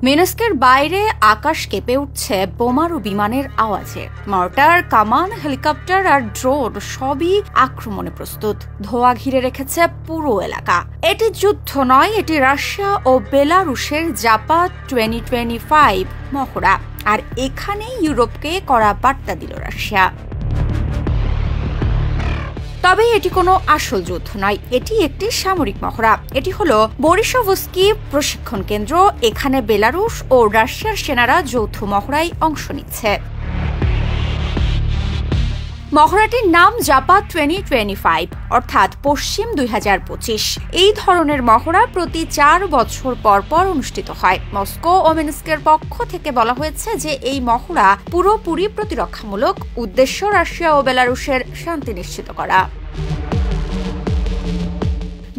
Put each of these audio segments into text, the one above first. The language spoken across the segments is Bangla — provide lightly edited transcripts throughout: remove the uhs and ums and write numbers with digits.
মিনস্কের বাইরে আকাশ কেঁপে উঠছে বোমারু বিমানের আওয়াজে। মর্টার, কামান, হেলিকপ্টার আর ড্রোন সবই আক্রমণে প্রস্তুত। ধোঁয়া ঘিরে রেখেছে পুরো এলাকা। এটি যুদ্ধ নয়, এটি রাশিয়া ও বেলারুশের জাপা 2025 মহড়া। আর এখানেই ইউরোপকে কড়া বার্তা দিল রাশিয়া। তবে এটি কোনো আসল যুদ্ধ নয়, এটি একটি সামরিক মহড়া। এটি হলো বরিশভস্কি প্রশিক্ষণ কেন্দ্র। এখানে বেলারুশ ও রাশিয়ার সেনারা যৌথ মহড়ায় অংশ নিচ্ছে। মহড়াটির নাম জাপা 2025, অর্থাৎ পশ্চিম 2025। এই ধরনের মহড়া প্রতি 4 বছর পর পর অনুষ্ঠিত হয়। মস্কো ও মিনস্কের পক্ষ থেকে বলা হয়েছে যে এই মহড়া পুরোপুরি প্রতিরক্ষামূলক, উদ্দেশ্য রাশিয়া ও বেলারুশের শান্তি নিশ্চিত করা।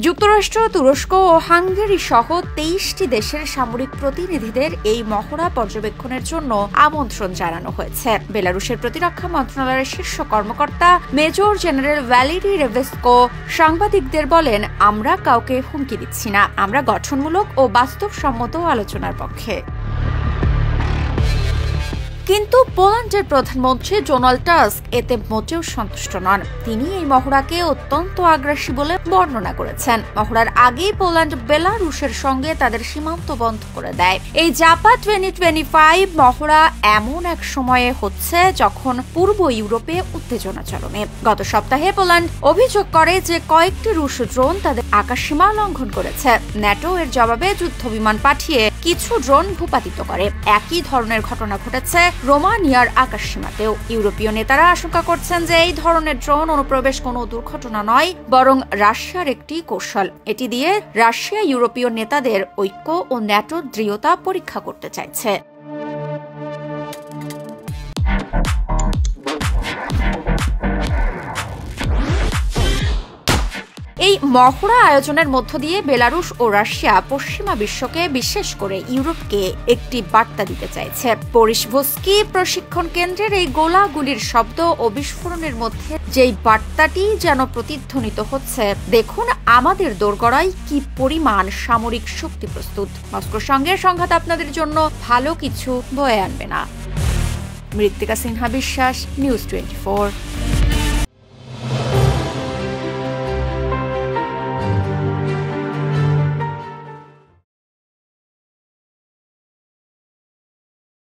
যুক্তরাষ্ট্র, তুরস্ক ও হাঙ্গেরি সহ 23টি দেশের সামরিক প্রতিনিধিদের এই মহড়া পর্যবেক্ষণের জন্য আমন্ত্রণ জানানো হয়েছে। বেলারুশের প্রতিরক্ষা মন্ত্রণালয়ের শীর্ষ কর্মকর্তা মেজর জেনারেল ভ্যালেরি রেভেস্কো সাংবাদিকদের বলেন, আমরা কাউকে হুমকি দিচ্ছি না, আমরা গঠনমূলক ও বাস্তবসম্মত আলোচনার পক্ষে। কিন্তু পোল্যান্ডের প্রধানমন্ত্রী ডোনাল্ড টাস্ক এতে মোটেও সন্তুষ্ট নন। তিনি এই মহড়াকে অত্যন্ত আগ্রাসী বলে বর্ণনা করেছেন। মহড়ার আগেই পোল্যান্ড বেলারুশের সঙ্গে তাদের সীমান্ত বন্ধ করে দেয়। এই জাপা 2025 মহড়া এমন এক সময়ে হচ্ছে যখন পূর্ব ইউরোপে উত্তেজনা চরমে। গত সপ্তাহে পোল্যান্ড অভিযোগ করে যে কয়েকটি রুশ ড্রোন তাদের আকাশসীমা লঙ্ঘন করেছে। ন্যাটো এর জবাবে যুদ্ধবিমান পাঠিয়ে কিছু ড্রোন ভূপাতিত করে। একই ধরনের ঘটনা ঘটেছে রোমানিয়ার আকাশসীমাতেও। ইউরোপীয় নেতারা আশঙ্কা করছেন যে এই ধরনের ড্রোন অনুপ্রবেশ কোনো দুর্ঘটনা নয়, বরং রাশিয়ার একটি কৌশল। এটি দিয়ে রাশিয়া ইউরোপীয় নেতাদের ঐক্য ও ন্যাটোর দৃঢ়তা পরীক্ষা করতে চাইছে। এই মহড়া আয়োজনের মধ্য দিয়ে বেলারুশ ও রাশিয়া পশ্চিমা বিশ্বকে, বিশেষ করে ইউরোপকে একটি বার্তা দিতে চাইছে। বরিশভস্কি প্রশিক্ষণ কেন্দ্রের এই গোলাগুলির শব্দ ও বিস্ফোরণের মধ্যে যেই বার্তাটি যেন প্রতিধ্বনিত হচ্ছে, দেখুন আমাদের দোরগড়ায় কি পরিমাণ সামরিক শক্তি প্রস্তুত। মস্কোর সঙ্গে সংঘাত আপনাদের জন্য ভালো কিছু বয়ে আনবে না। মৃত্তিকা সিনহা বিশ্বাস, নিউজ 24।